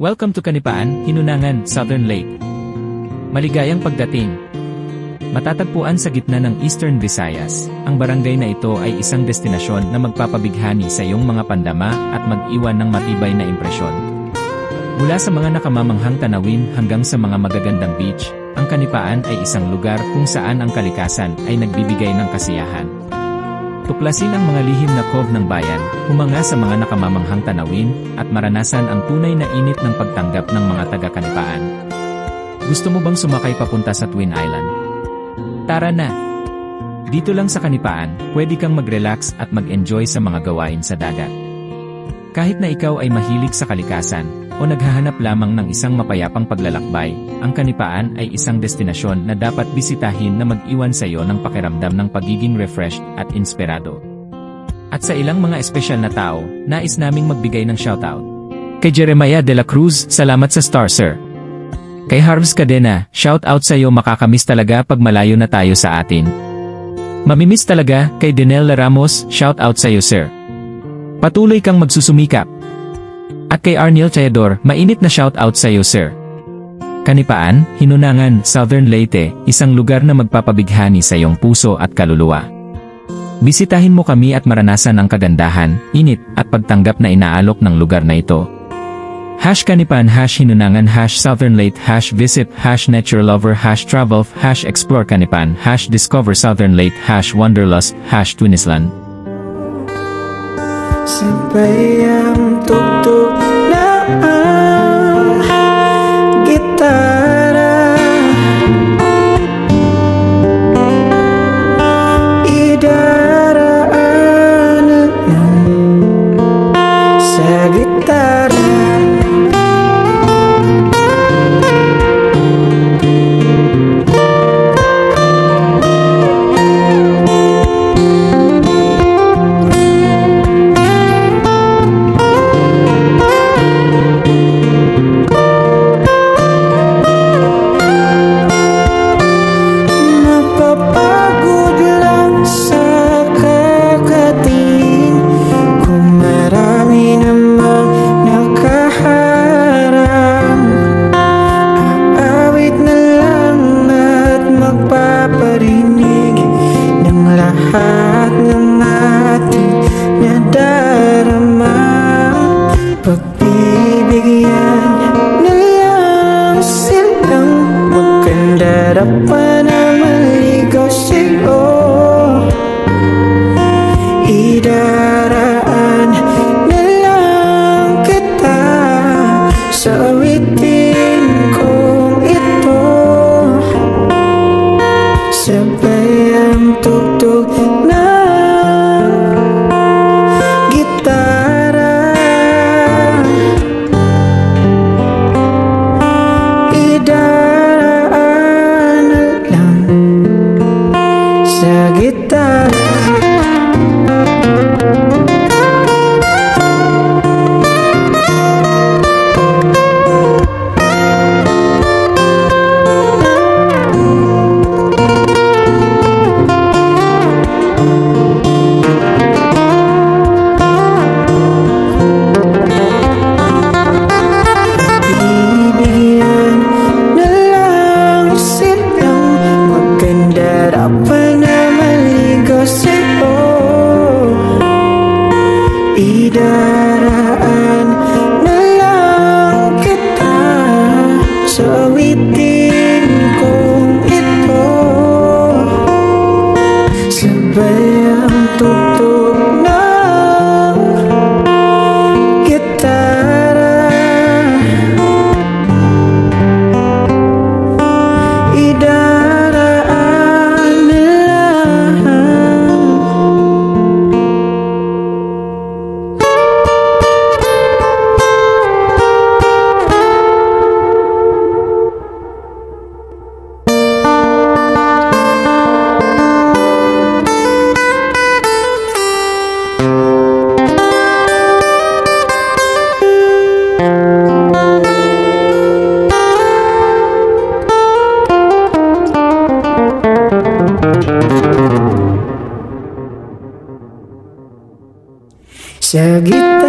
Welcome to Kanipaan, Hinunangan, Southern Lake. Maligayang pagdating. Matatagpuan sa gitna ng Eastern Visayas, ang barangay na ito ay isang destinasyon na magpapabighani sa iyong mga pandama at mag-iwan ng matibay na impresyon. Mula sa mga nakamamanghang tanawin hanggang sa mga magagandang beach, ang Kanipaan ay isang lugar kung saan ang kalikasan ay nagbibigay ng kasiyahan. Tuklasin ang mga lihim na cove ng bayan, humanga sa mga nakamamanghang tanawin, at maranasan ang tunay na init ng pagtanggap ng mga taga-Kanipaan. Gusto mo bang sumakay papunta sa Twin Island? Tara na! Dito lang sa Kanipaan, pwede kang mag-relax at mag-enjoy sa mga gawain sa dagat. Kahit na ikaw ay mahilig sa kalikasan, o naghahanap lamang ng isang mapayapang paglalakbay, ang Kanipaan ay isang destinasyon na dapat bisitahin na mag-iwan sa iyo ng pakiramdam ng pagiging refreshed at inspirado. At sa ilang mga espesyal na tao, nais naming magbigay ng shoutout. Kay Jeremiah de la Cruz, salamat sa star sir. Kay Harvs Cadena, shoutout sa iyo, makakamiss talaga pag malayo na tayo sa atin. Mamimiss talaga. Kay Denella Ramos, shoutout sa iyo sir. Patuloy kang magsusumikap. At kay Arniel Chayador, mainit na shoutout sa iyo sir. Kanipaan, Hinunangan, Southern Leyte, isang lugar na magpapabighani sa iyong puso at kaluluwa. Bisitahin mo kami at maranasan ang kagandahan, init, at pagtanggap na inaalok ng lugar na ito. #Kanipaan, #Hinunangan, #Southern Leyte, #visit, #nature lover, #travel, #explore Kanipaan, #discover Southern Leyte, #wanderlust, #Twin Island. Sabay ang tugtog na ang gitara, idaraan lang sa gitara. Lahat ng ating nadarama, pagbibigyan na lang silang magkandarapan na maligaw sa'yo. Idaraan na lang kita sa awitin kong ito. Sabay ang tugtog ng gitara, idaraan na lang sa gitara. Idaraan na lang kita sa awitin kong ito. Sabay ang tugtog ng gitara, idaraan na lang. Sa gitna